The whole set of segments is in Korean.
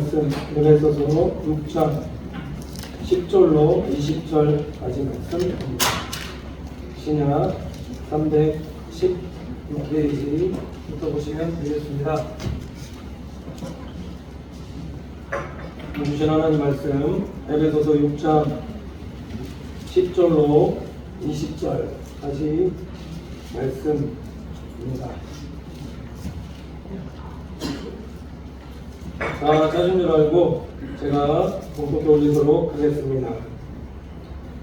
말씀 에베소서 6장 10절로 20절까지 말씀입니다. 신약 316페이지부터 보시면 되겠습니다. 주신 하나님 말씀 에베소서 6장 10절로 20절까지 말씀입니다. 자, 찾은 줄 알고 제가 공독해 올리도록 하겠습니다.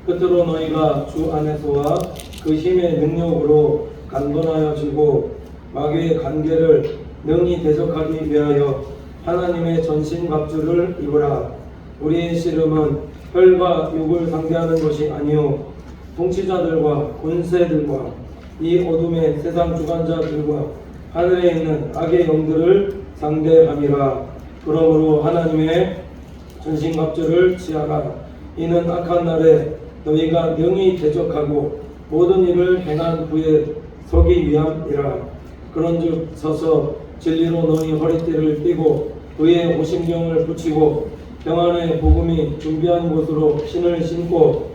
끝으로 너희가 주 안에서와 그 힘의 능력으로 강건하여지고 마귀의 관계를 능히 대적하기 위하여 하나님의 전신갑주를 입으라. 우리의 씨름은 혈과 육을 상대하는 것이 아니요 통치자들과 권세들과 이 어둠의 세상 주관자들과 하늘에 있는 악의 영들을 상대함이라. 그러므로 하나님의 전신갑주를 취하라. 이는 악한 날에 너희가 능히 대적하고 모든 일을 행한 후에 서기 위함이라. 그런즉 서서 진리로 너희 허리띠를 띠고 의의 호심경을 붙이고 평안의 복음이 준비한 곳으로 신을 신고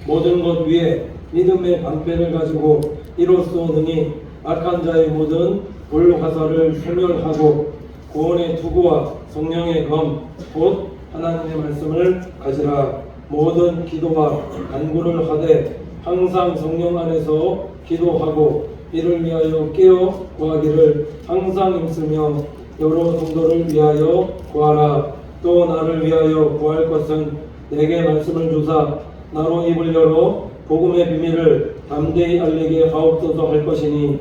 모든 것 위에 믿음의 방패를 가지고 이로써 능히 악한 자의 모든 불화살을 소멸하고 구원의 투구와 성령의 검 곧 하나님의 말씀을 가지라. 모든 기도와 간구를 하되 항상 성령 안에서 기도하고 이를 위하여 깨어 구하기를 항상 힘쓰며 여러 성도를 위하여 구하라. 또 나를 위하여 구할 것은 내게 말씀을 주사 나로 입을 열어 복음의 비밀을 담대히 알리게 하옵소서 할 것이니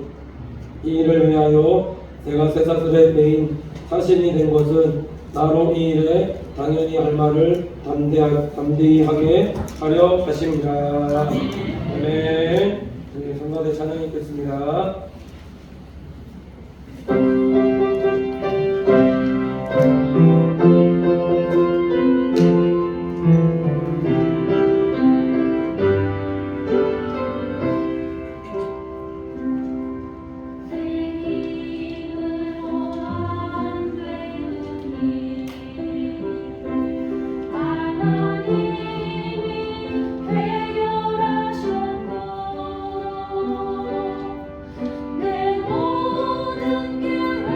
이 일을 위하여 내가 쇠사슬의 메인 사신이 된 것은 나로 이 일에 당연히 할 말을 담대히 하게 하려 하십니다. 아멘. 성가대 찬양이 있겠습니다. 내 모든 길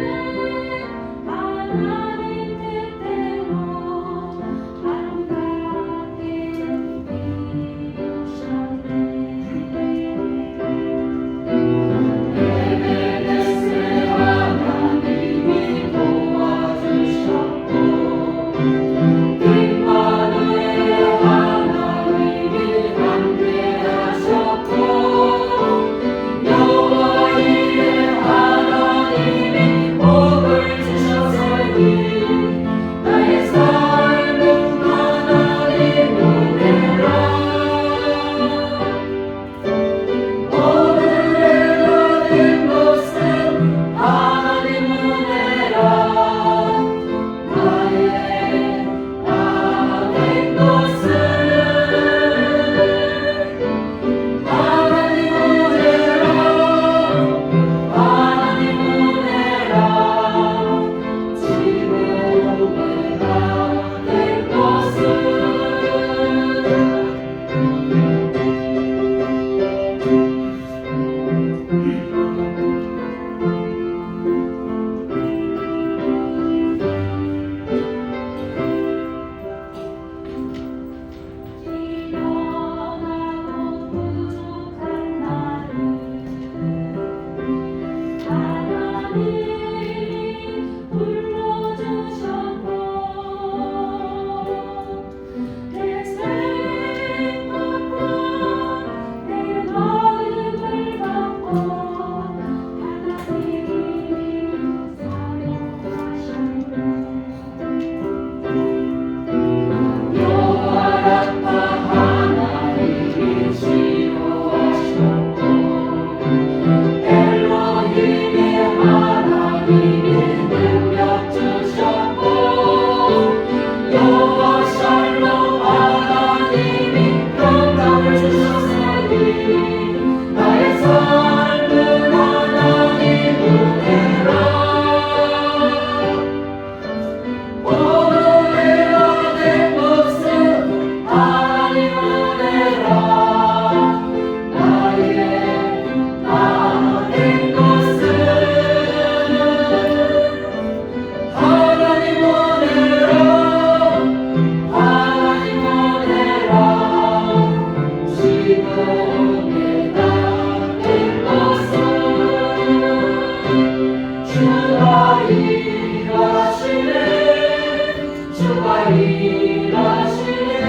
주가 일하시네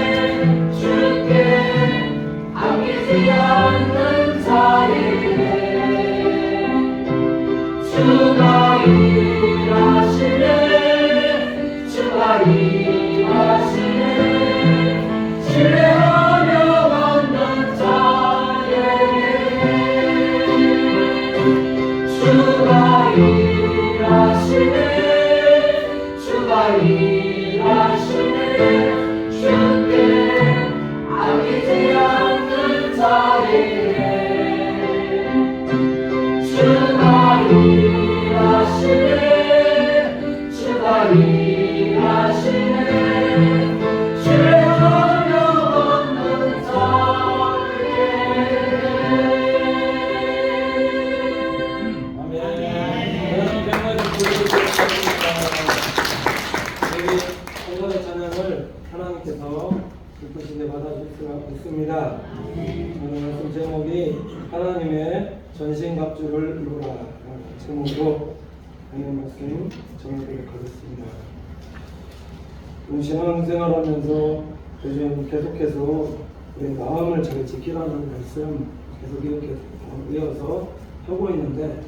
주께 아끼지 않는 자이네 주가 일하시네 주가 일하시네 신뢰하며 받는 자에게 주가 일하시네 주가 일하시네 주께 아끼지 않는 자에게 주가 일하시네 주가 일하시네 신뢰하며 받는 자에게 아멘. 여러분 백마디 부르셨습니다. 저희 오늘의 찬양을 하나님께서 기쁘시게 받아주실 수가 있습니다. 오늘 말씀 제목이 하나님의 전신갑주를 이루라 제목으로 하나님 말씀 정리되게 하겠습니다. 신앙생활하면서 요즘 계속해서 우리 마음을 잘 지키라는 말씀 계속 이렇게 이어서 하고 있는데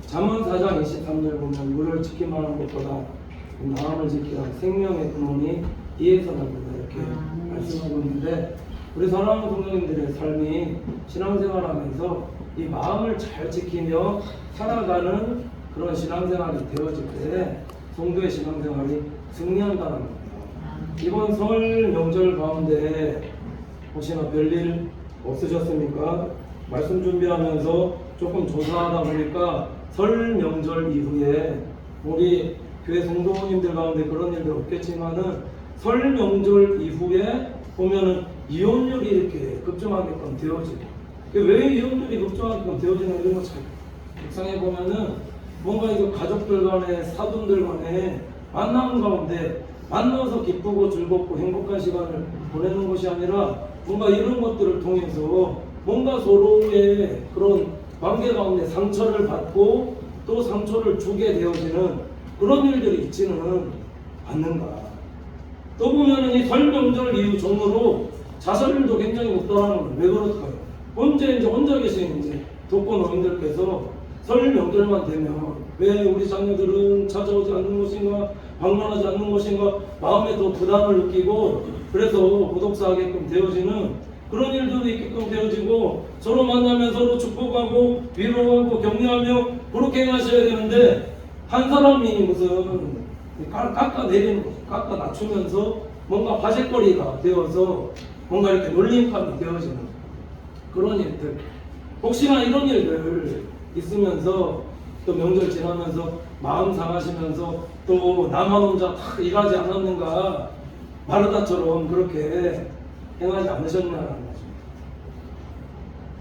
잠언 4장 23절 보면 물을 지키만한 것보다 마음을 지키라 생명의 근원이 이에서 나온다 이렇게 말씀하고 있는데 우리 사랑하는 성도님들의 삶이 신앙생활하면서 이 마음을 잘 지키며 살아가는 그런 신앙생활이 되어질 때 성도의 신앙생활이 승리한다는 겁니다. 이번 설 명절 가운데 혹시나 별일 없으셨습니까? 말씀 준비하면서 조금 조사하다 보니까 설 명절 이후에 우리 교회 성도님들 가운데 그런 일들 없겠지만은 설 명절 이후에 보면은 이혼율이 이렇게 급증하게끔 되어지고 왜 이혼율이 급증하게끔 되어지는 이런 거 잘 묵상해 보면은 뭔가 이거 가족들 간에 사돈들 간에 만남 가운데 만나서 기쁘고 즐겁고 행복한 시간을 보내는 것이 아니라 뭔가 이런 것들을 통해서 뭔가 서로의 그런 관계 가운데 상처를 받고 또 상처를 주게 되어지는 그런 일들이 있지는 않는가. 또 보면은 이 설 명절 이후 전후로 자살률도 굉장히 높다라는 건 왜 그럴까요? 언제 이제 혼자 계신 이제 독거노인들께서 설 명절만 되면 왜 우리 자녀들은 찾아오지 않는 것인가, 방문하지 않는 것인가, 마음에 더 부담을 느끼고 그래서 고독사하게끔 되어지는 그런 일들도 있게끔 되어지고 서로 만나면 서로 축복하고 위로하고 격려하며 그렇게 하셔야 되는데 한 사람이 무슨 깎아내리는 거죠. 깎아 낮추면서 뭔가 바짓거리가 되어서 뭔가 이렇게 놀림감이 되어지는 그런 일들. 혹시나 이런 일들 있으면서 또 명절 지나면서 마음 상하시면서 또 나만 혼자 다 일하지 않았는가 마르다처럼 그렇게 행하지 않으셨냐는 거죠.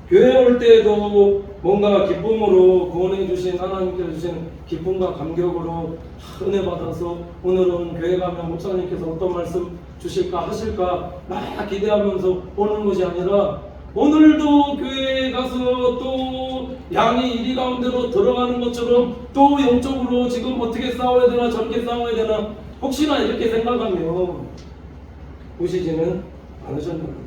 교회 올 때에도 뭔가 기쁨으로 구원해 주신 하나님께서 주신 기쁨과 감격으로 은혜 받아서 오늘은 교회 가면 목사님께서 어떤 말씀 주실까 하실까 막 기대하면서 오는 것이 아니라 오늘도 교회에 가서 또 양이 이리 가운데로 들어가는 것처럼 또 영적으로 지금 어떻게 싸워야 되나 저렇게 싸워야 되나 혹시나 이렇게 생각하며 오시지는 않으셨나요?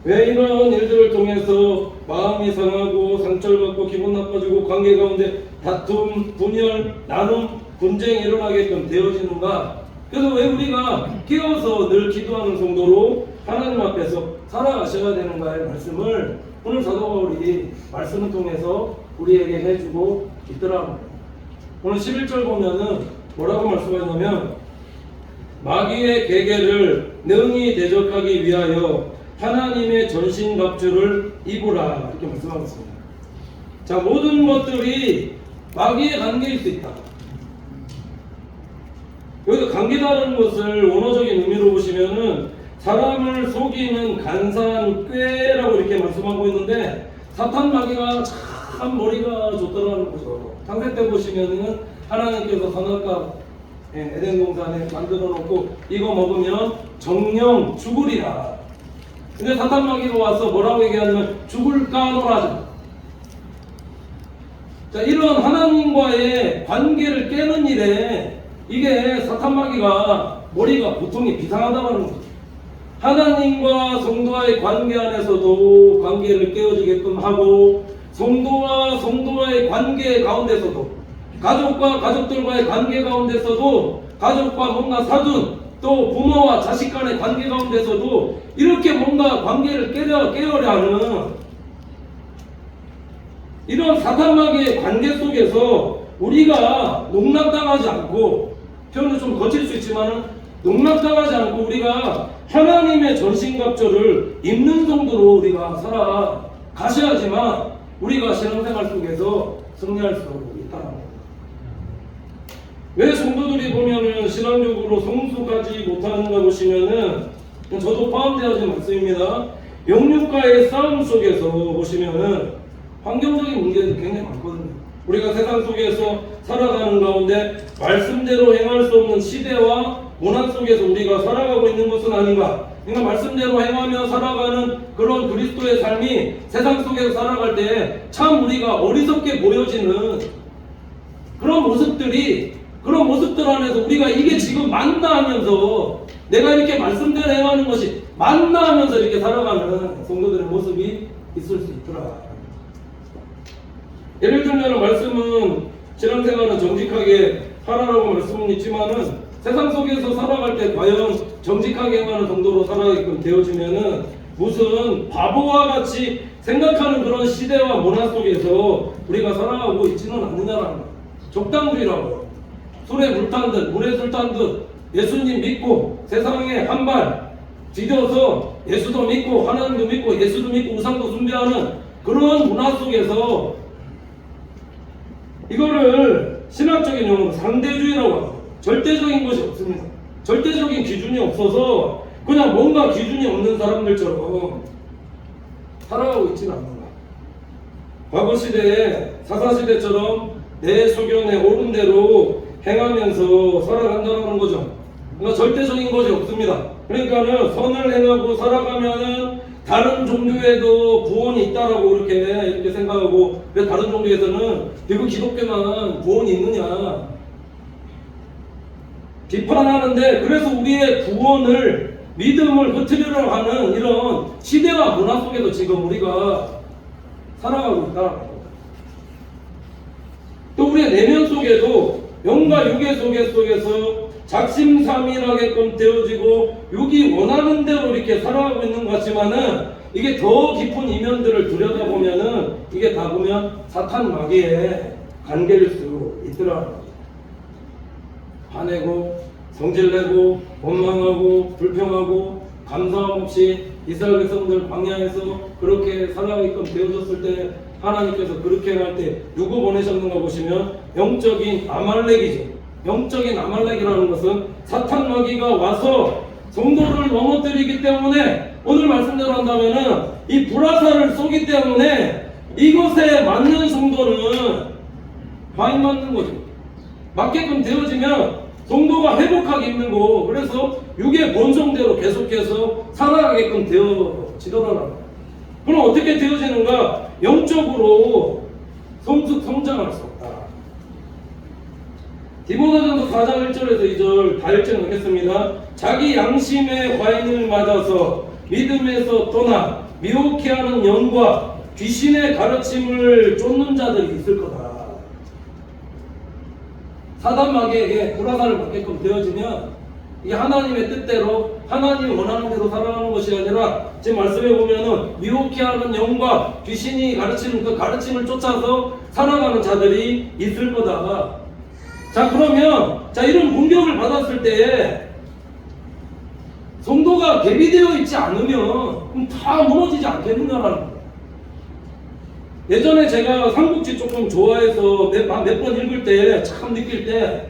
왜 이런 일들을 통해서 마음이 상하고 상처를 받고 기분 나빠지고 관계 가운데 다툼, 분열, 나눔, 분쟁이 일어나게끔 되어지는가? 그래서 왜 우리가 깨어서 늘 기도하는 성도로 하나님 앞에서 살아가셔야 되는가의 말씀을 오늘 사도 바울이 말씀을 통해서 우리에게 해주고 있더라고요. 오늘 11절 보면은 뭐라고 말씀하냐면 마귀의 계계를 능히 대적하기 위하여 하나님의 전신갑주를 입으라 이렇게 말씀하고 있습니다. 자, 모든 것들이 마귀의 관계일 수 있다. 여기서 관계다라는 것을 원어적인 의미로 보시면은 사람을 속이는 간사한 꾀라고 이렇게 말씀하고 있는데 사탄 마귀가 참 머리가 좋더라는 거죠. 창세 때 보시면은 하나님께서 선악과 에덴 동산에 만들어 놓고 이거 먹으면 정령 죽으리라. 근데 사탄 마귀가 와서 뭐라고 얘기하냐면 죽을까 놀아줘. 자, 이런 하나님과의 관계를 깨는 일에 이게 사탄마귀가 머리가 보통이 비상하다는 거죠. 하나님과 성도와의 관계 안에서도 관계를 깨어지게끔 하고, 성도와 성도와의 관계 가운데서도, 가족과 가족들과의 관계 가운데서도, 가족과 뭔가 사돈, 또 부모와 자식 간의 관계 가운데서도 이렇게 뭔가 관계를 깨어려 하는 이런 사탄마귀의 관계 속에서 우리가 농락당하지 않고, 표현은 좀 거칠 수 있지만 농락당하지 않고 우리가 하나님의 전신갑주를 입는 정도로 우리가 살아가셔야지만 우리가 신앙생활 속에서 승리할 수 있다는 겁니다. 왜 성도들이 보면은 신앙적으로 성숙하지 못하는가 보시면은, 저도 포함되어진 말씀입니다. 영육과의 싸움 속에서 보시면은 환경적인 문제도 굉장히 많거든요. 우리가 세상 속에서 살아가는 가운데 말씀대로 행할 수 없는 시대와 문화 속에서 우리가 살아가고 있는 것은 아닌가. 그러니까 말씀대로 행하며 살아가는 그런 그리스도의 삶이 세상 속에서 살아갈 때 참 우리가 어리석게 보여지는 그런 모습들 안에서 우리가 이게 지금 맞나 하면서, 내가 이렇게 말씀대로 행하는 것이 맞나 하면서 이렇게 살아가는 성도들의 모습이 있을 수 있더라. 예를 들면 말씀은 신앙생활은 정직하게 하라라고 말씀은 있지만은 세상 속에서 살아갈 때 과연 정직하게 행하는 정도로 살아가게끔 되어지면은 무슨 바보와 같이 생각하는 그런 시대와 문화 속에서 우리가 살아가고 있지는 않느냐라는 거예요. 적당주의라고. 술에 물 탄 듯, 물에 술 탄 듯 예수님 믿고 세상에 한 발 디뎌서 예수도 믿고 하나님도 믿고 예수도 믿고 우상도 숭배하는 그런 문화 속에서 이거를 신학적인 용어로 상대주의라고 합니다. 절대적인 것이 없습니다. 절대적인 기준이 없어서 그냥 뭔가 기준이 없는 사람들처럼 살아가고 있지는 않는다. 과거 시대에 사사시대처럼 내 소견에 옳은 대로 행하면서 살아간다는 거죠. 그러니까 절대적인 것이 없습니다. 그러니까는 선을 행하고 살아가면은 다른 종교에도 구원이 있다라고 이렇게 생각하고, 왜 다른 종교에서는 대구 기독교만 구원이 있느냐 비판하는데, 그래서 우리의 구원을 믿음을 흐트리려 하는 이런 시대와 문화 속에도 지금 우리가 살아가고 있다는 겁니다. 또 우리의 내면 속에도 영과 육의 속에서 작심삼일하게끔 되어지고 육이 원하는 대로 이렇게 살아가고 있는 것 같지만은, 이게 더 깊은 이면들을 들여다보면은 이게 다 보면 사탄 마귀의 관계일 수 있더라. 화내고 성질내고 원망하고 불평하고 감사함 없이 이스라엘 백성들 광야에서 그렇게 살아가게끔 되어졌을 때 하나님께서 그렇게 할 때 누구 보내셨는가 보시면 영적인 아말렉이죠. 영적인 아말렉이라는 것은 사탄 마귀가 와서 성도를 넘어뜨리기 때문에, 오늘 말씀대로 한다면은 이 불화살을 쏘기 때문에 이것에 맞는 성도는 과인 맞는 거죠. 맞게끔 되어지면 성도가 회복하기 힘든 거. 그래서 육의 본성대로 계속해서 살아가게끔 되어지더라고요. 그럼 어떻게 되어지는가? 영적으로 성장할 수 없다. 디모데전서 4장 1절에서 2절 다 읽지 않겠습니다. 자기 양심의 과인을 맞아서 믿음에서 떠나 미혹해 하는 영과 귀신의 가르침을 쫓는 자들이 있을 거다. 사단 마귀에게 불화살을 받게끔 되어지면 이게 하나님의 뜻대로 하나님이 원하는 대로 살아가는 것이 아니라, 지금 말씀해 보면은 미혹해 하는 영과 귀신이 가르치는 그 가르침을 쫓아서 살아가는 자들이 있을 거다. 자, 그러면 이런 공격을 받았을 때 성도가 대비되어 있지 않으면 그럼 다 무너지지 않겠느냐라는 거예요. 예전에 제가 삼국지 조금 좋아해서 몇 번 읽을 때 참 느낄 때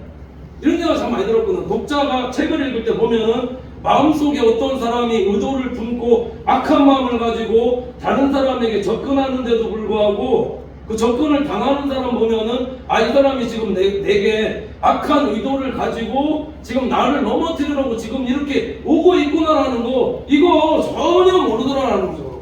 이런 생각 참 많이 들었거든요. 독자가 책을 읽을 때 보면은 마음속에 어떤 사람이 의도를 품고 악한 마음을 가지고 다른 사람에게 접근하는데도 불구하고 그 접근을 당하는 사람 보면은 이 사람이 지금 내게 악한 의도를 가지고 지금 나를 넘어뜨리려고 지금 이렇게 오고 있구나라는 거, 이거 전혀 모르더라라는 거죠.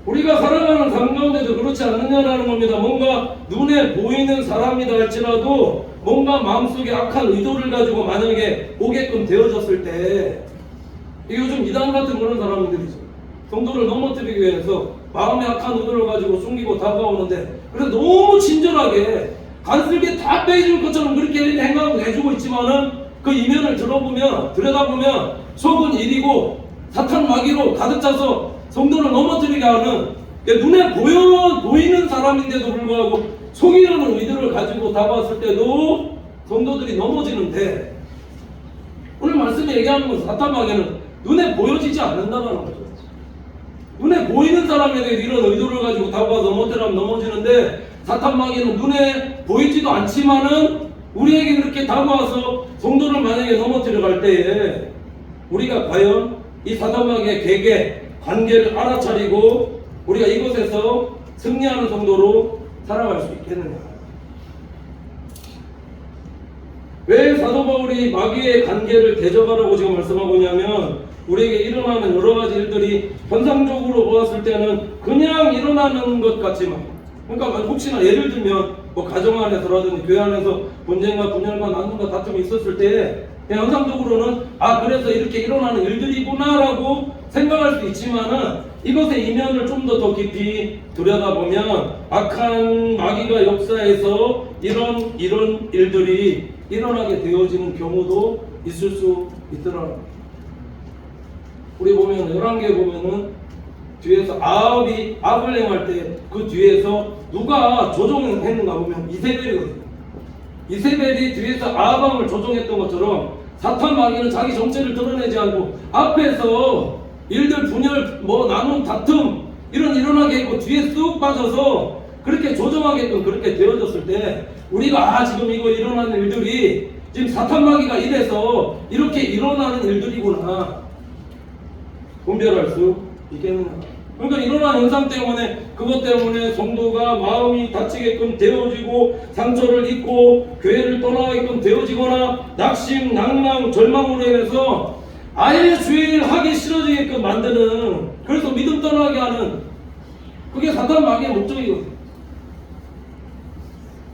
우리가 살아가는 삶 가운데도 그렇지 않느냐라는 겁니다. 뭔가 눈에 보이는 사람이다 할지라도 뭔가 마음속에 악한 의도를 가지고 만약에 오게끔 되어졌을 때, 요즘 이단 같은 그런 사람들이죠. 성도를 넘어뜨리기 위해서 마음에 악한 의도를 가지고 숨기고 다가오는데, 그래서 너무 친절하게 간슬게 다 빼줄 것처럼 그렇게 행하고 해주고 있지만은 그 이면을 들여다보면 속은 일이고 사탄 마귀로 가득 차서 성도를 넘어뜨리게 하는, 눈에 보이는 사람인데도 불구하고 속이려는 의도를 가지고 다가왔을 때도 성도들이 넘어지는데, 오늘 말씀에 얘기하는 것은 사탄 마귀는 눈에 보여지지 않는다는 거죠. 눈에 보이는 사람에 대해 이런 의도를 가지고 다가와서 넘어뜨리면 넘어지는데, 사탄 마귀는 눈에 보이지도 않지만은 우리에게 그렇게 다가와서 성도를 만약에 넘어뜨려 갈 때에 우리가 과연 이 사탄 마귀의 계계, 관계를 알아차리고 우리가 이곳에서 승리하는 성도로 살아갈 수 있겠느냐. 왜 사도 바울이 마귀의 관계를 대적하라고 지금 말씀하고 있냐면, 우리에게 일어나는 여러 가지 일들이 현상적으로 보았을 때는 그냥 일어나는 것 같지만, 그러니까 혹시나 예를 들면 뭐 가정 안에서라든지 교회 안에서 분쟁과 분열과 나눔과 다툼이 있었을 때 그냥 현상적으로는 그래서 이렇게 일어나는 일들이구나라고 생각할 수 있지만은, 이것의 이면을 좀 더 깊이 들여다보면 악한 마귀가 역사에서 이런 일들이 일어나게 되어지는 경우도 있을 수 있더라. 우리 보면 열왕기에 보면은 뒤에서 아합이 악을 행할 때 그 뒤에서 누가 조종했는가 보면 이세벨이거든요. 이세벨이 뒤에서 아합을 조종했던 것처럼 사탄 마귀는 자기 정체를 드러내지 않고 앞에서 일들 분열, 나눔, 다툼 이런 일어나게 했고 뒤에 쑥 빠져서 그렇게 조종하게끔 그렇게 되어졌을 때, 우리가 지금 이거 일어나는 일들이 지금 사탄 마귀가 이래서 이렇게 일어나는 일들이구나 분별할 수 있겠느냐. 그러니까 일어난 현상 때문에, 그것 때문에 성도가 마음이 다치게끔 되어지고 상처를 입고 교회를 떠나게끔 되어지거나 낙심, 낭망, 절망으로 인해서 아예 주의 일 하기 싫어지게끔 만드는, 그래서 믿음 떠나게 하는, 그게 사탄 마귀의 목적이거든요.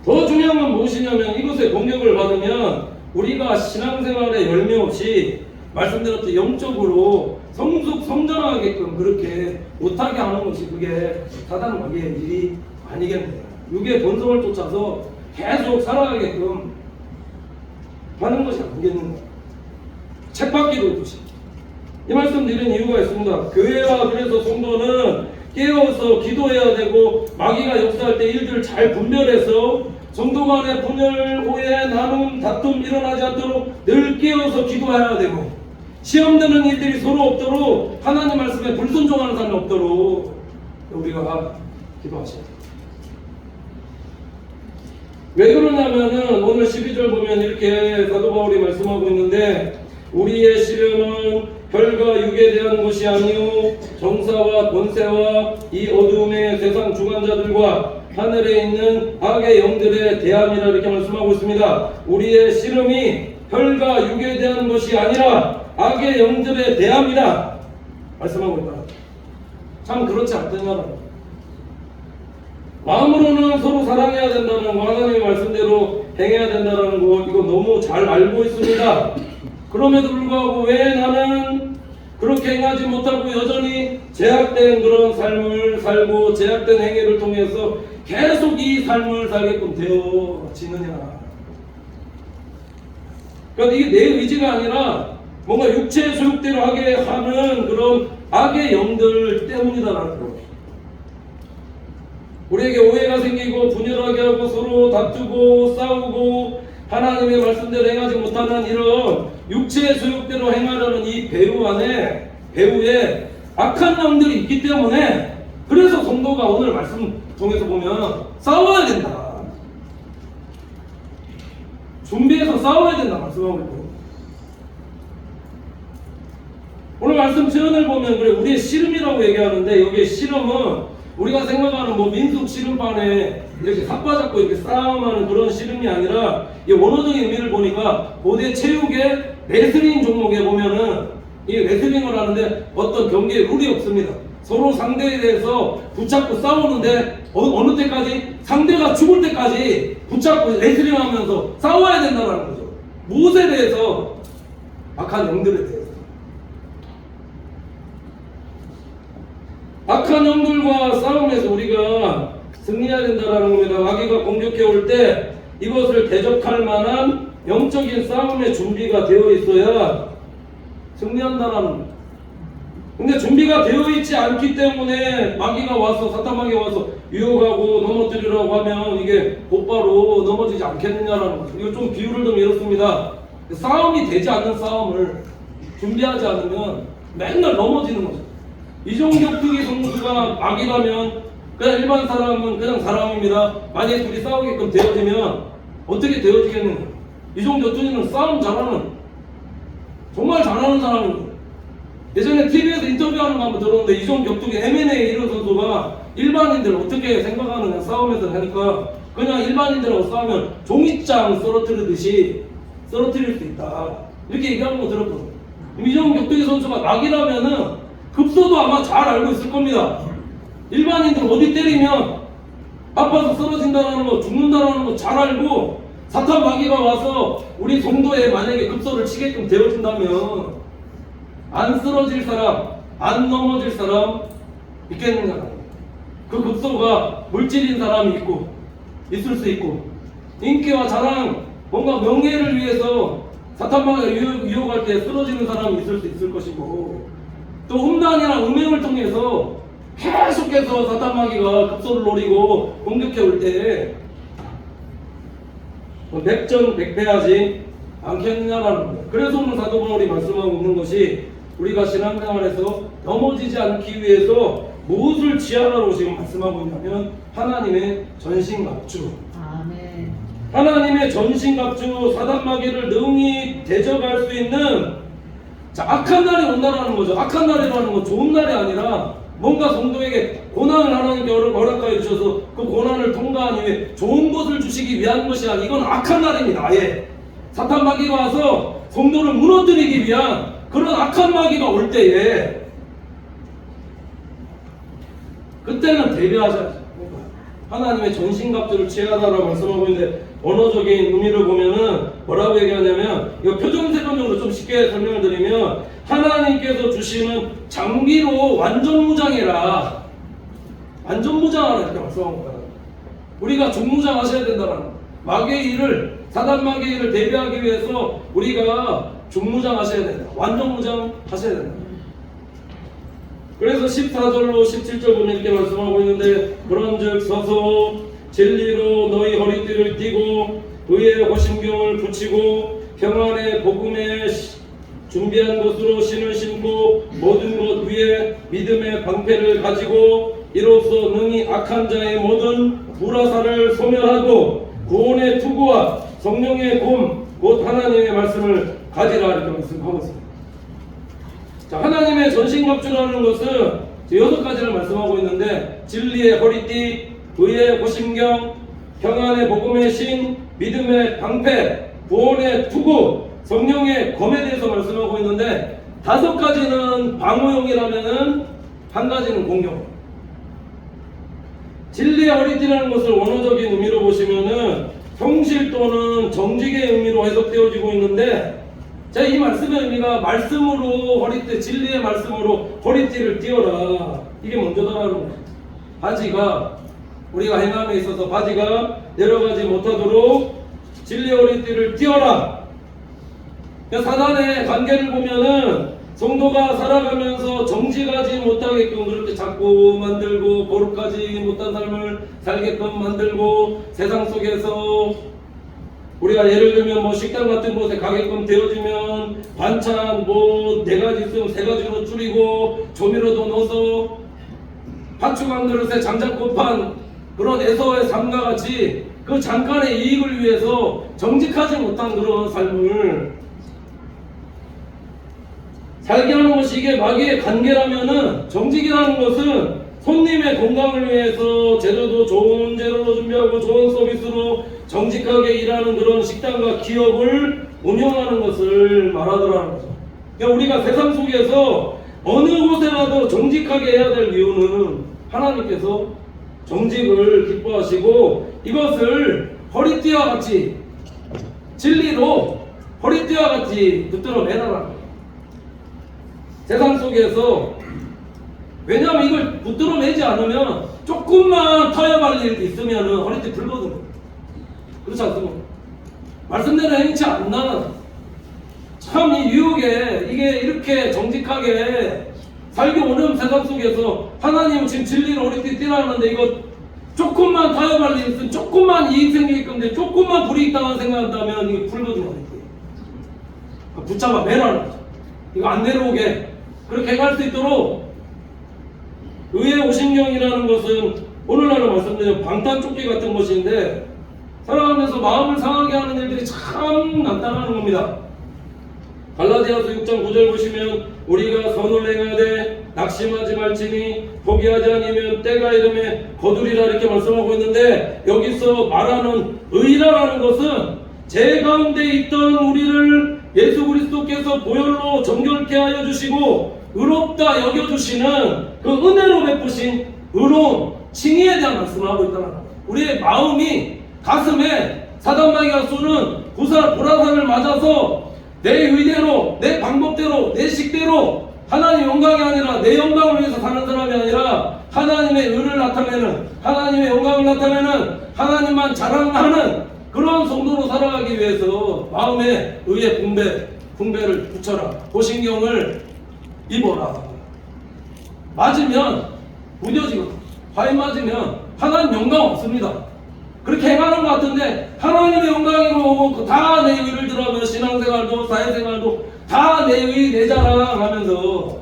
더 중요한 건 무엇이냐면, 이것의 공격을 받으면 우리가 신앙생활에 열매 없이 말씀드렸듯이 영적으로 성장하게끔 그렇게 못하게 하는 것이 그게 사단 마귀의 일이 아니겠느냐. 육의 본성을 쫓아서 계속 살아가게끔 하는 것이 아니겠는가. 책받기도 그렇지. 이 말씀 드린 이유가 있습니다. 교회와 그래서 성도는 깨어서 기도해야 되고, 마귀가 역사할 때 일들을 잘 분별해서 성도 간의 분열, 오해, 나눔, 다툼 일어나지 않도록 늘 깨어서 기도해야 되고, 시험되는 일들이 서로 없도록, 하나님 말씀에 불순종하는 사람이 없도록 우리가 기도하셔야 돼요. 왜 그러냐면은 오늘 12절 보면 이렇게 사도 바울이 말씀하고 있는데, 우리의 시련은 혈과 육에 대한 것이 아니요 정사와 권세와 이 어두움의 세상 주관자들과 하늘에 있는 악의 영들에 대함이라 이렇게 말씀하고 있습니다. 우리의 씨름이 혈과 육에 대한 것이 아니라 악의 영들에 대함이라 말씀하고 있다. 참 그렇지 않더냐. 마음으로는 서로 사랑해야 된다는 거, 하나님의 말씀대로 행해야 된다는 거, 이거 너무 잘 알고 있습니다. 그럼에도 불구하고 왜 나는 그렇게 행하지 못하고 여전히 제약된 그런 삶을 살고 제약된 행위를 통해서 계속 이 삶을 살게끔 되어지느냐. 그러니까 이게 내 의지가 아니라 뭔가 육체의 소욕대로 하게 하는 그런 악의 영들 때문이다라는 거. 우리에게 오해가 생기고 분열하게 하고 서로 다투고 싸우고 하나님의 말씀대로 행하지 못하는 이런 육체의 소욕대로 행하려는 이 배후에 악한 영들이 있기 때문에, 그래서 성도가 오늘 말씀 통해서 보면 싸워야 된다. 준비해서 싸워야 된다 말씀하고 있고, 오늘 말씀 표현을 보면 그래 우리의 씨름이라고 얘기하는데, 여기에 씨름은 우리가 생각하는 민속 씨름판에 이렇게 삿바잡고 이렇게 싸움하는 그런 씨름이 아니라, 이 원어적인 의미를 보니까 고대 체육의 레슬링 종목에 보면은 이 레슬링을 하는데 어떤 경기에 룰이 없습니다. 서로 상대에 대해서 붙잡고 싸우는데 어느 때까지? 상대가 죽을 때까지 붙잡고 레슬링하면서 싸워야 된다는 거죠. 무엇에 대해서? 악한 영들에 대해서. 악한 영들과 싸움에서 우리가 승리해야 된다는 겁니다. 마귀가 공격해 올 때 이것을 대적할 만한 영적인 싸움의 준비가 되어 있어야 승리한다는 겁니다. 근데 준비가 되어 있지 않기 때문에 마귀가 와서, 사탄 마귀가 와서 유혹하고 넘어뜨리려고 하면 이게 곧바로 넘어지지 않겠느냐라는 거죠. 이거 좀 비유를 좀 이렇습니다. 싸움이 되지 않는 싸움을 준비하지 않으면 맨날 넘어지는 거죠. 이종격투기 선수가 마귀라면 그냥 일반 사람은 그냥 사람입니다. 만약에 둘이 싸우게끔 되어지면 어떻게 되어지겠느냐. 이종격투기는 싸움 잘하는, 정말 잘하는 사람입니다. 예전에 TV에서 인터뷰하는 거 한번 들었는데 이종격투기 M&A 이런 선수가 일반인들 어떻게 생각하느냐 싸움에서 하니까 그냥 일반인들하고 싸우면 종이장 쓰러뜨리듯이 쓰러뜨릴 수 있다. 이렇게 얘기하는 거 들었거든요. 이종격투기 선수가 마귀라면은 급소도 아마 잘 알고 있을 겁니다. 일반인들 어디 때리면 아파서 쓰러진다는 거, 죽는다는 거 잘 알고 사탄 마귀가 와서 우리 성도에 만약에 급소를 치게끔 되어준다면 안 쓰러질 사람, 안 넘어질 사람 있겠느냐. 그 급소가 물질인 사람이 있고 있을 수 있고 인기와 자랑, 뭔가 명예를 위해서 사탄 마귀가 유혹할 때 쓰러지는 사람이 있을 수 있을 것이고 또 음란이나 음행을 통해서 계속해서 사탄 마귀가 급소를 노리고 공격해 올 때 백전백패하지 않겠느냐라는 거예요. 그래서 오늘 사도 바울이 말씀하고 있는 것이 우리가 신앙생활에서 넘어지지 않기 위해서 무엇을 취하라고 지금 말씀하고 있냐면 하나님의 전신갑주. 아멘. 하나님의 전신갑주, 사단 마귀를 능히 대적할 수 있는 악한 날이 온다라는 거죠. 악한 날이라는 건 좋은 날이 아니라 뭔가 성도에게 고난을 하나님께 허락하여 주셔서 그 고난을 통과한 이후에 좋은 것을 주시기 위한 것이 아니라 이건 악한 날입니다. 아예 사탄 마귀가 와서 성도를 무너뜨리기 위한 그런 악한 마귀가 올 때에 그때는 대비하셔야죠. 하나님의 전신갑주를 취하다라고 말씀하고 있는데 언어적인 의미를 보면은 뭐라고 얘기하냐면 이거 표준세번역으로 좀 쉽게 설명을 드리면 하나님께서 주시는 장비로 완전 무장해라. 완전 무장하라 이렇게 말씀하는 거예요. 우리가 중무장하셔야 된다는 마귀의 일을, 사단 마귀의 일을 대비하기 위해서 우리가 중무장하셔야 된다. 완전 무장하셔야 된다. 그래서 14절로 17절 보면 이렇게 말씀하고 있는데 그런즉 서서 진리로 너희 허리띠를 띠고 의의 호심경을 붙이고 평안의 복음에 준비한 것으로 신을 신고 모든 것 위에 믿음의 방패를 가지고 이로써 능히 악한 자의 모든 불화살을 소멸하고 구원의 투구와 성령의 곰 곧 하나님의 말씀을 가지라 이렇게 말씀하고 있습니다. 자, 하나님의 전신갑주라는 것은 6가지를 말씀하고 있는데 진리의 허리띠, 의의 호심경, 평안의 복음의 신, 믿음의 방패, 구원의 투구, 성령의 검에 대해서 말씀하고 있는데 5가지는 방어용이라면은 1가지는 공격. 진리의 허리띠라는 것을 원어적인 의미로 보시면은 형실 또는 정직의 의미로 해석되어지고 있는데 자, 이 말씀의 의미가 말씀으로 허리띠, 진리의 말씀으로 허리띠를 띄어라. 이게 먼저다라는 거예요. 바지가 우리가 행함에 있어서 바지가 내려가지 못하도록 진리의 허리띠를 띄어라. 사단의 관계를 보면은 성도가 살아가면서 정직하지 못하게끔 그렇게 자꾸 만들고 거룩하지 못한 삶을 살게끔 만들고 세상 속에서 우리가 예를 들면 뭐 식당 같은 곳에 가게끔 되어지면 반찬 뭐 4가지 있으면 3가지로 줄이고 조미료도 넣어서 파축 한 그릇에 장작고판 그런 에서의 삶과 같이 그 잠깐의 이익을 위해서 정직하지 못한 그런 삶을 살게 하는 것이 이게 마귀의 관계라면은 정직이라는 것은 손님의 건강을 위해서 재료도 좋은 재료로 준비하고 좋은 서비스로 정직하게 일하는 그런 식당과 기업을 운영하는 것을 말하더라는 거죠. 그러니까 우리가 세상 속에서 어느 곳에라도 정직하게 해야 될 이유는 하나님께서 정직을 기뻐하시고 이것을 허리띠와 같이 진리로 허리띠와 같이 붙들어 매라라. 세상 속에서 왜냐하면 이걸 붙들어 매지 않으면 조금만 타협할 일이 있으면 허리띠 불거든요. 그렇지 않습니까? 말씀대로 행치 않나. 참 이 유혹에 이게 이렇게 정직하게 살기 어려운 세상 속에서 하나님은 지금 진리로 허리띠 띠라는데 이거 조금만 타협할 일 있으면 조금만 이익 생길 건데 조금만 불이익 당한 생각한다면 이게 불거든요. 붙잡아 매라는 거죠. 이거 안 내려오게 그렇게 행할 수 있도록 의의 오신경이라는 것은 오늘날로 말씀드린 방탄조끼 같은 것인데 살아가면서 마음을 상하게 하는 일들이 참 나타나는 겁니다. 갈라디아서 6장 9절 보시면 우리가 선을 행하되 낙심하지 말지니 포기하지 아니면 때가 이름에 거두리라 이렇게 말씀하고 있는데 여기서 말하는 의라라는 것은 제 가운데 있던 우리를 예수 그리스도께서 보혈로 정결케 하여 주시고 의롭다 여겨주시는 그 은혜로 베푸신 의로운 칭의에 대한 말씀을 하고 있다는 거예요. 우리의 마음이 가슴에 사단마귀가 쏘는 보라산을 맞아서 내 의대로 내 방법대로 내 식대로 하나님 영광이 아니라 내 영광을 위해서 사는 사람이 아니라 하나님의 의를 나타내는 하나님의 영광을 나타내는 하나님만 자랑하는 그런 성도로 살아가기 위해서 마음에 의의 분배를 붙여라. 고신경을 입어라. 맞으면 무뎌지거든. 과연 맞으면 하나님 영광 없습니다. 그렇게 행하는 것 같은데 하나님의 영광이고 다 내 의를 들어가면 신앙생활도 사회생활도 다 내 의, 내 자랑하면서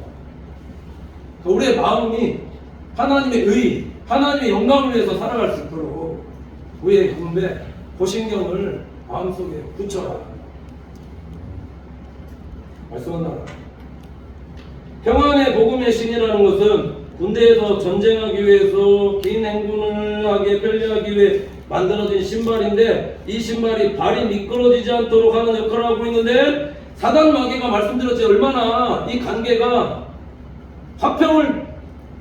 우리의 마음이 하나님의 의, 하나님의 영광을 위해서 살아갈 수 있도록 의의 분배, 고신경을 마음속에 붙여라. 말씀은 나라. 평안의 복음의 신이라는 것은 군대에서 전쟁하기 위해서 긴 행군을 하게 편리하기 위해 만들어진 신발인데 이 신발이 발이 미끄러지지 않도록 하는 역할을 하고 있는데 사단 마귀가 말씀드렸지 얼마나 이 관계가 화평을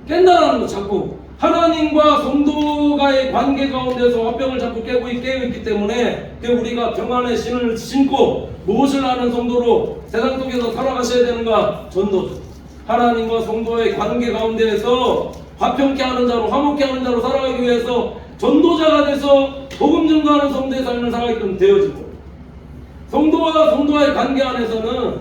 깬다라는 거 자꾸 하나님과 성도가의 관계 가운데서 화평을 자꾸 깨고 있기 때문에 우리가 평안의 신을 신고 무엇을 하는 성도로 세상 속에서 살아가셔야 되는가? 전도죠. 하나님과 성도의 관계 가운데에서 화평케 하는 자로 화목케 하는 자로 살아가기 위해서 전도자가 돼서 복음 전도하는 성도의 삶을 살아가게끔 되어지고 성도와 성도와의 관계 안에서는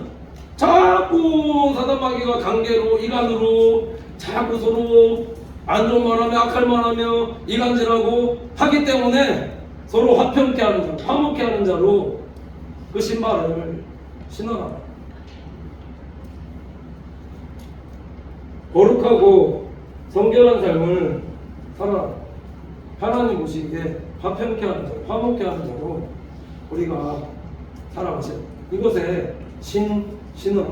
자꾸 사단마귀가 관계로 이간으로 자꾸 서로 안 좋은 말하며 악할 말하며 이간질하고 하기 때문에 서로 화평케 하는 자, 화목케 하는 자로 그 신발을 신어라. 거룩하고 성결한 삶을 살아라. 하나님 보시기에 화평케 하는 자, 화목케 하는 자로 우리가 살아가셔야 됩니다. 이것에 신어라.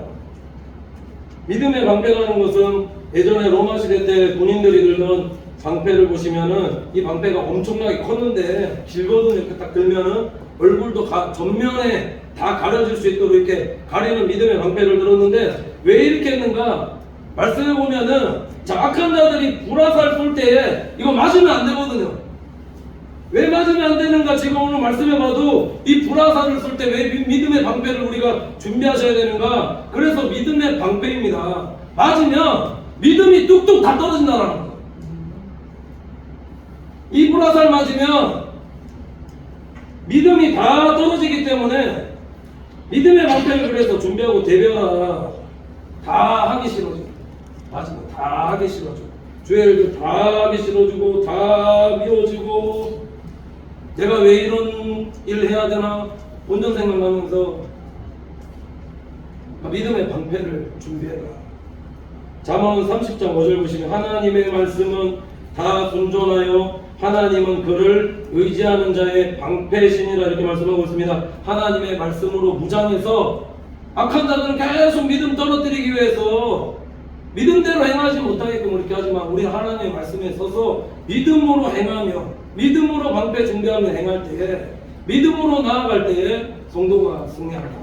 믿음의 방패라는 것은 예전에 로마 시대 때 군인들이 들던 방패를 보시면은 이 방패가 엄청나게 컸는데 길거든 이렇게 딱 들면은 얼굴도 전면에 다 가려질 수 있도록 이렇게 가리는 믿음의 방패를 들었는데 왜 이렇게 했는가? 말씀해 보면은 악한 자들이 불화살 쏠 때에 이거 맞으면 안 되거든요. 왜 맞으면 안 되는가? 지금 오늘 말씀해 봐도 이 불화살을 쏠 때 왜 믿음의 방패를 우리가 준비하셔야 되는가? 그래서 믿음의 방패입니다. 맞으면 믿음이 뚝뚝 다 떨어진다는 거예요. 이 불화살 맞으면 믿음이 다 떨어지기 때문에 믿음의 방패를 그래서 준비하고 대변하 다 하기 싫어져. 맞으면 다 하기 싫어져. 죄를 다 하기 싫어지고 다 미워지고 내가 왜 이런 일을 해야 되나 본전 생각하면서 믿음의 방패를 준비해라. 잠언 30장 5절 보시면 하나님의 말씀은 다 순전하여 하나님은 그를 의지하는 자의 방패신이라 이렇게 말씀하고 있습니다. 하나님의 말씀으로 무장해서 악한 자들은 계속 믿음 떨어뜨리기 위해서 믿음대로 행하지 못하게끔 그렇게 하지만 우리 하나님의 말씀에 서서 믿음으로 행하며 믿음으로 방패 준비하며 행할 때에 믿음으로 나아갈 때에 성도가 승리한다.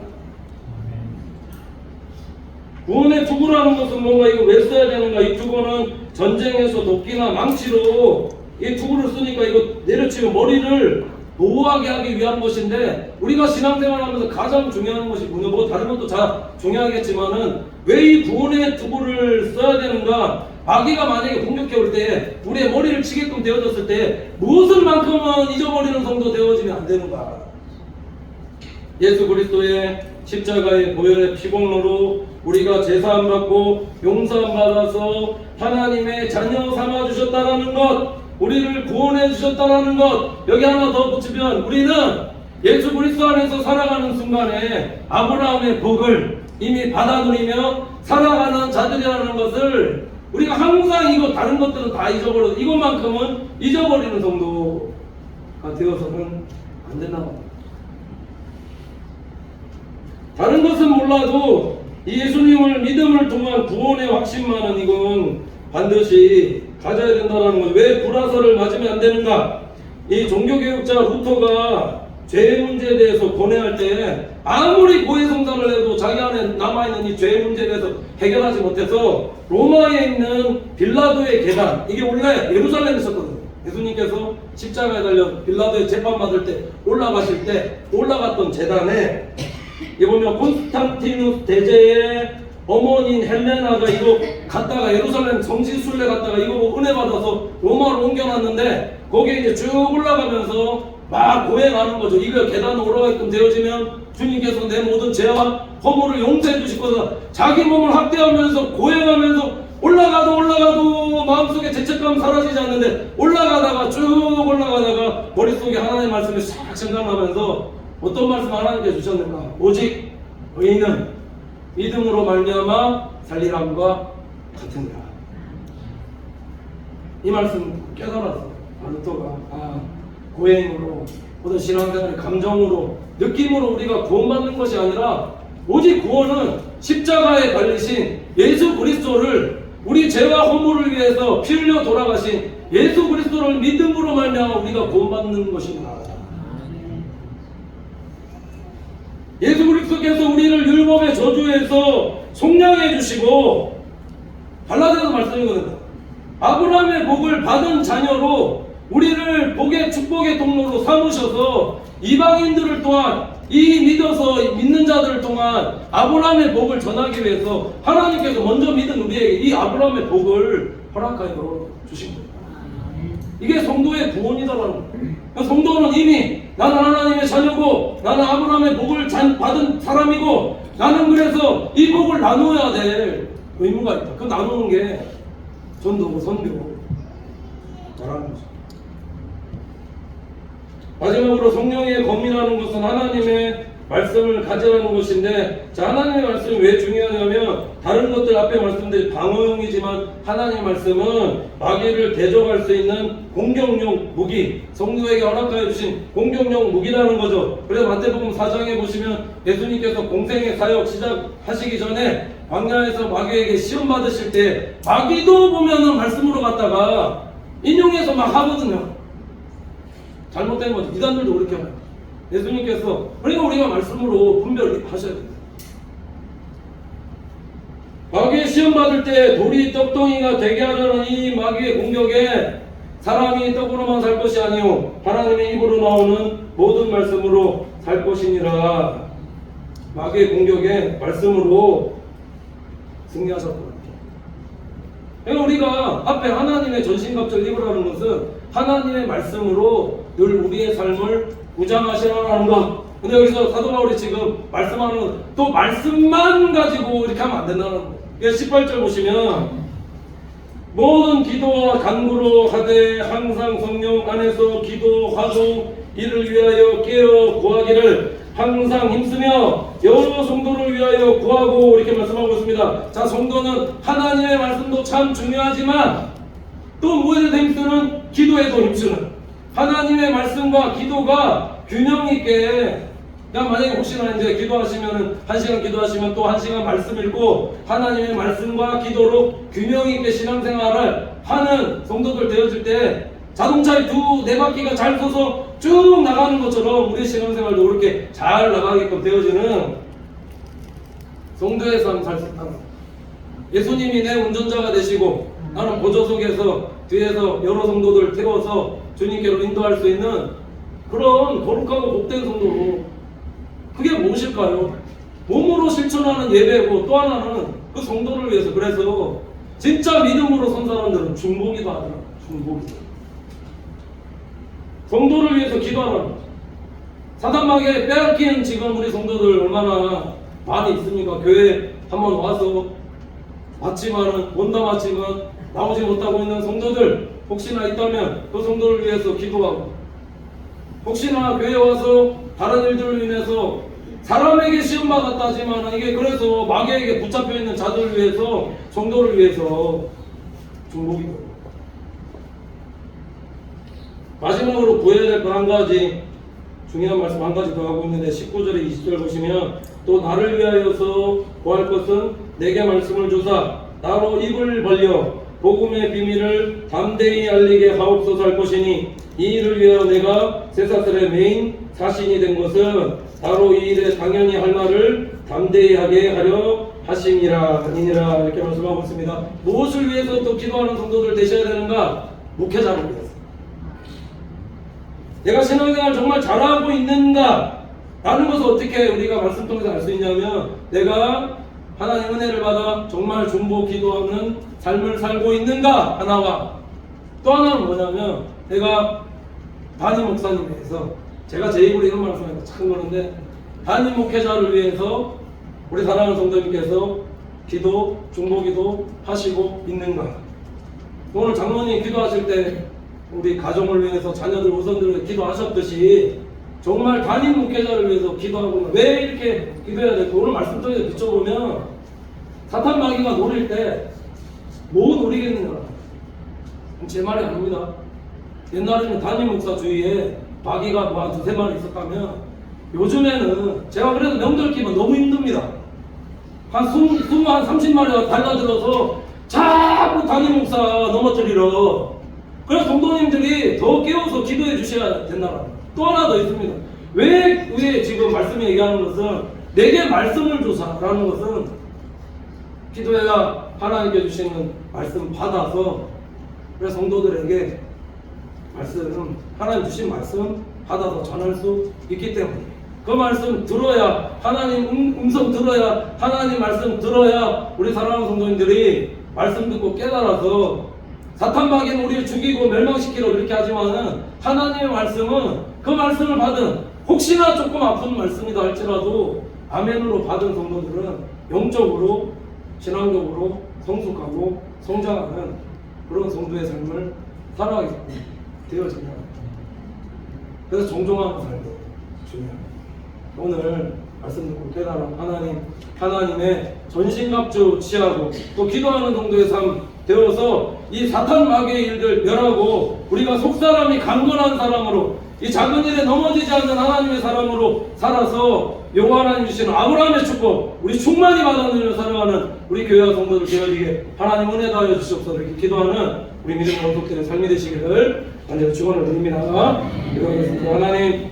구원의 투구라는 것은 뭔가 이거 왜 써야 되는가? 이 투구는 전쟁에서 도끼나 망치로 이 투구를 쓰니까 이거 내려치면 머리를 노후하게 하기 위한 것인데, 우리가 신앙생활하면서 가장 중요한 것이 뭐 다른 것도 다 중요하겠지만은 왜 이 구원의 투구를 써야 되는가? 마귀가 만약에 공격해 올 때 우리의 머리를 치게끔 되어졌을 때 무엇을 만큼은 잊어버리는 성도 되어지면 안 되는가? 예수 그리스도의 십자가의 보혈의 피공로로 우리가 제사함 받고 용서함 받아서 하나님의 자녀 삼아 주셨다라는 것, 우리를 구원해 주셨다라는 것, 여기 하나 더 붙이면 우리는 예수 그리스도 안에서 살아가는 순간에 아브라함의 복을 이미 받아 누리며 살아가는 자들이라는 것을 우리가 항상, 이거 다른 것들은 다 잊어버려, 이것만큼은 잊어버리는 성도가 되어서는 안 된다고 합니다. 다른 것은 몰라도 이 예수님을 믿음을 통한 구원의 확신만은 이건 반드시 가져야 된다는 것. 왜 불화설을 맞으면 안 되는가? 이 종교개혁자 루터가 죄 문제에 대해서 권해할 때 아무리 고해성사를 해도 자기 안에 남아있는 이 죄 문제에 대해서 해결하지 못해서 로마에 있는 빌라도의 계단, 이게 원래 예루살렘에 있었거든요. 예수님께서 십자가에 달려 빌라도에 재판받을 때 올라가실 때 올라갔던 제단에, 이 보면 콘스탄티누스 대제의 어머니인 헬레나가 이거 갔다가 예루살렘 성지순례 갔다가 이거 은혜 받아서 로마로 옮겨놨는데, 거기에 이제 쭉 올라가면서 막 고행하는 거죠. 이거 계단 올라가게끔 되어지면 주님께서 내 모든 죄와 허물을 용서해 주실 거다. 자기 몸을 학대하면서 고행하면서 올라가도 마음속에 죄책감 사라지지 않는데, 올라가다가 쭉 올라가다가 머릿속에 하나님의 말씀이 싹 생각나면서 어떤 말씀 하나님께 주셨는가? 오직 의인은 믿음으로 말미암아 살리람과 같으니라. 이 말씀 깨달았어. 루터가 고행으로, 어떤 신앙생활의 감정으로, 느낌으로 우리가 구원받는 것이 아니라 오직 구원은 십자가에 달리신 예수 그리스도를, 우리 죄와 허물을 위해서 피 흘려 돌아가신 예수 그리스도를 믿음으로 말미암아 우리가 구원받는 것입니다. 예수 그리스도께서 우리를 율법의 저주에서 속량해 주시고, 갈라디아서 말씀이거든요. 아브라함의 복을 받은 자녀로 우리를 복의 축복의 통로로 삼으셔서 이방인들을 또한 이 믿는 자들을 통한 아브라함의 복을 전하기 위해서 하나님께서 먼저 믿은 우리에게 이 아브라함의 복을 허락하여 주신 겁니다. 이게 성도의 구원이다라는 거예요. 성도는 이미 나는 하나님의 자녀고 나는 아브라함의 복을 받은 사람이고, 나는 그래서 이 복을 나누어야 될 의무가 있다. 그 나누는 게 전도고 선교고 말하는 거죠. 마지막으로 성령의 검이라는 것은 하나님의 말씀을 가져가는 것인데, 자, 하나님의 말씀이 왜 중요하냐면, 다른 것들 앞에 말씀드린 방어용이지만 하나님의 말씀은 마귀를 대적할 수 있는 공격용 무기, 성도에게 허락하여 주신 공격용 무기라는 거죠. 그래서 마태복음 4장에 보시면 예수님께서 공생의 사역 시작하시기 전에 광야에서 마귀에게 시험 받으실 때 마귀도 보면은 말씀으로 갔다가 인용해서 막 하거든요. 잘못된 거죠. 이단들도 그렇게 해요. 예수님께서, 그러니까 우리가 말씀으로 분별하셔야 됩니다. 마귀의 시험 받을 때 돌이 떡덩이가 되게 하려는 이 마귀의 공격에 사람이 떡으로만 살 것이 아니요 하나님의 입으로 나오는 모든 말씀으로 살 것이니라. 마귀의 공격에 말씀으로 승리하셨거든요. 그러니까 우리가 앞에 하나님의 전신갑주를 입으라는 것은 하나님의 말씀으로 늘 우리의 삶을 무장하시라는 것. 근데 여기서 사도 바울이 지금 말씀하는 건 또 말씀만 가지고 이렇게 하면 안 된다는 거예요. 18절 보시면 모든 기도와 간구로 하되 항상 성령 안에서 기도하고 이를 위하여 깨어 구하기를 항상 힘쓰며 여러 성도를 위하여 구하고, 이렇게 말씀하고 있습니다. 자, 성도는 하나님의 말씀도 참 중요하지만 또 무엇에 힘쓰는? 기도에도 힘쓰는, 하나님의 말씀과 기도가 균형 있게, 그냥 만약에 혹시나 이제 기도하시면은 1시간 기도하시면 또 1시간 말씀 읽고 하나님의 말씀과 기도로 균형 있게 신앙생활을 하는 성도들 되어질 때 자동차에 네 바퀴가 잘 서서 쭉 나가는 것처럼 우리 신앙생활도 그렇게 잘 나가게끔 되어지는 성도의 삶 살 수 있다는 거예요. 예수님이 내 운전자가 되시고 나는 보조석에서 뒤에서 여러 성도들 태워서 주님께로 인도할 수 있는 그런 거룩하고 복된 성도로, 그게 무엇일까요? 몸으로 실천하는 예배고, 또 하나는 그 성도를 위해서, 그래서 진짜 믿음으로 선 사람들은 중보기도 하더라고요. 중보기도. 성도를 위해서 기도하는, 사단마귀에 빼앗긴 지금 우리 성도들 얼마나 많이 있습니까? 교회 한번 와서 왔지만은, 온다 왔지만 나오지 못하고 있는 성도들 혹시나 있다면 그 성도를 위해서 기도하고, 혹시나 교회 와서 다른 일들로 인해서 사람에게 시험 받았다 하지만 이게 그래서 마귀에게 붙잡혀 있는 자들을 위해서, 성도를 위해서 중보기도. 마지막으로 구해야 될 건 한 가지, 중요한 말씀 한 가지 더 하고 있는데 19절에 20절 보시면, 또 나를 위하여서 구할 것은 내게 말씀을 주사 나로 입을 벌려 복음의 비밀을 담대히 알리게 하옵소서 할 것이니, 이 일을 위하여 내가 쇠사슬의 메인 사신이 된 것은 바로 이 일에 당연히 할 말을 담대히 하게 하려 하심이라 이니라, 이렇게 말씀하고 있습니다. 무엇을 위해서 또 기도하는 성도들 되셔야 되는가? 목회자를 위해서. 내가 신앙생활 정말 잘하고 있는가? 라는 것을 어떻게 우리가 말씀 통해서 알 수 있냐면, 내가 하나님 은혜를 받아 정말 중보 기도하는 삶을 살고 있는가 하나와, 또 하나는 뭐냐면, 내가 담임 목사님에 대해서, 제가 제 입으로 이런 말씀하니까 참 그런데, 담임 목회자를 위해서 우리 사랑하는 성도님께서 기도, 중보 기도 하시고 있는가? 오늘 장로님 기도하실 때 우리 가정을 위해서, 자녀들 우선들을 위해서 기도하셨듯이 정말 담임 목회자를 위해서 기도하고 있는, 왜 이렇게 기도해야 될까? 오늘 말씀 통해서 비춰보면 사탄 마귀가 노릴 때 뭐 노리겠느냐? 제 말이 아닙니다. 옛날에는 담임 목사 주위에 마귀가 뭐 한 두세 마리 있었다면, 요즘에는 제가 그래도 명절 끼면 너무 힘듭니다. 한 30마리가 달라들어서 자꾸 담임 목사 넘어뜨리러. 그래서 성도님들이 더 깨워서 기도해 주셔야 된다. 또 하나 더 있습니다. 왜 지금 말씀이 얘기하는 것은 내게 말씀을 주사라는 것은, 기도해야 하나님께 주시는 말씀 받아서, 그래서 성도들에게 말씀, 하나님 주신 말씀 받아서 전할 수 있기 때문에, 그 말씀 들어야, 하나님 음성 들어야, 하나님 말씀 들어야 우리 사랑하는 성도님들이 말씀 듣고 깨달아서, 사탄 마귀는 우리를 죽이고 멸망시키려 이렇게 하지만은 하나님의 말씀은 그 말씀을 받은, 혹시나 조금 아픈 말씀이다 할지라도 아멘으로 받은 성도들은 영적으로, 신앙적으로 성숙하고 성장하는 그런 성도의 삶을 살아가게 되어집니다. 그래서 정정하고 살고 중요합니다. 오늘 말씀 듣고 깨달아 하나님의 전신갑주 취하고 또 기도하는 정도의 삶 되어서 이 사탄 마귀의 일들 멸하고, 우리가 속사람이 강건한 사람으로, 이 작은 일에 넘어지지 않는 하나님의 사람으로 살아서 여호와 하나님 주시는 아브라함의 축복, 우리 충만히 받아들여 살아가는 우리 교회와 성도들 되어지게 하나님 은혜 다하여 주시옵소서. 이렇게 기도하는 우리 믿음의 원속들의 삶이 되시기를 간절히 축원을 드립니다. 기도하겠습니다. 하나님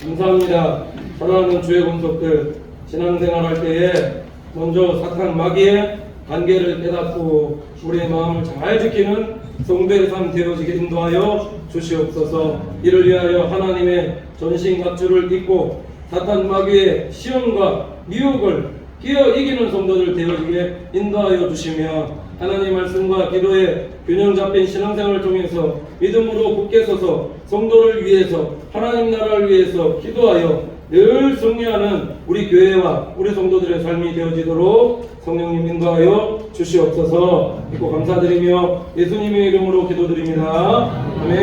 감사합니다. 사랑하는 주의 권속들, 신앙생활 할 때에 먼저 사탄 마귀의 관계를 깨닫고 우리의 마음을 잘 지키는 성도의 삶 되어지게 인도하여 주시옵소서. 이를 위하여 하나님의 전신갑주를 입고 사탄 마귀의 시험과 미혹을 끼어 이기는 성도들 되어지게 인도하여 주시며, 하나님 말씀과 기도의 균형 잡힌 신앙생활을 통해서 믿음으로 굳게 서서 성도를 위해서, 하나님 나라를 위해서 기도하여 늘 승리하는 우리 교회와 우리 성도들의 삶이 되어지도록 성령님 인도하여 주시옵소서. 믿고 감사드리며 예수님의 이름으로 기도드립니다. 아멘.